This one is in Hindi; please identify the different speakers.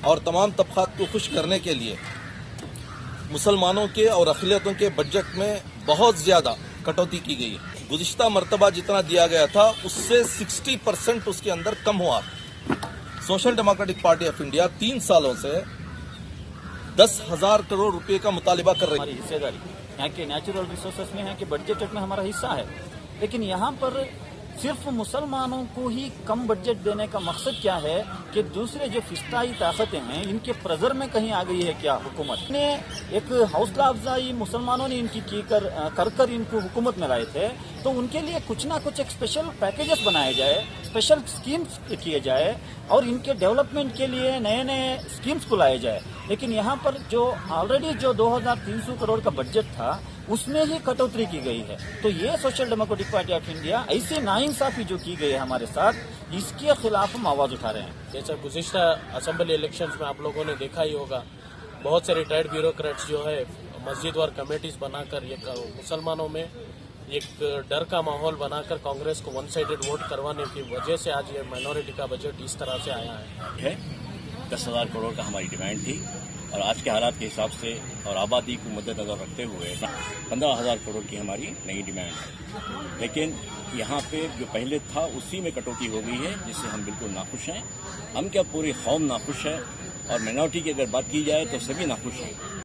Speaker 1: और तमाम तबकात को खुश करने के लिए मुसलमानों के और अक़लियतों के बजट में बहुत ज़्यादा कटौती की गई है। गुज़िश्ता मरतबा जितना दिया गया था उससे 60% उसके अंदर कम हुआ। Social democratic party of India 3 सालों से 10,000 करोड़ रुपए का मुतालिबा कर रही है।
Speaker 2: हमारी हिस्सेदारी यहाँ के नेचुरल रिसोर्सेस में है कि बजट में हमारा हिस्सा है, लेकिन यहाँ पर सिर्फ मुसलमानों को ही कम बजट देने का मकसद क्या है कि दूसरे जो फिस्ताई ताकतें हैं इनके प्रेजर में कहीं आ गई है क्या हुकूमत ने? एक हौसला अफजाई मुसलमानों ने इनकी की कर इनको हुकूमत में लाए थे, तो उनके लिए कुछ ना कुछ एक स्पेशल पैकेजेस बनाए जाए, स्पेशल स्कीम्स किए जाए और इनके डेवलपमेंट के लिए नए नए स्कीम्स को लाए जाए। लेकिन यहाँ पर जो ऑलरेडी जो 2,300 करोड़ का बजट था उसमें ही कटौती की गई है। तो ये social democratic party of India ऐसी नाइंसाफी जो की गई है हमारे साथ, इसके खिलाफ हम आवाज उठा रहे हैं।
Speaker 3: जैसे गुज़िश्ता असेंबली इलेक्शंस में आप लोगों ने देखा ही होगा, बहुत से रिटायर्ड ब्यूरोक्रेट्स जो है मस्जिद और कमेटीज बनाकर ये मुसलमानों में एक डर का माहौल बनाकर कांग्रेस को वन साइडेड वोट करवाने की वजह से आज ये माइनॉरिटी का बजट इस तरह से आया है।
Speaker 4: 10,000 करोड़ का हमारी डिमांड थी और आज के हालात के हिसाब से और आबादी को मद्देनजर रखते हुए 15,000 करोड़ की हमारी नई डिमांड है। लेकिन यहाँ पे जो पहले था उसी में कटौती हो गई है, जिससे हम बिल्कुल नाखुश हैं। हम क्या पूरी कौम नाखुश है और माइनॉरिटी की अगर बात की जाए तो सभी नाखुश हैं।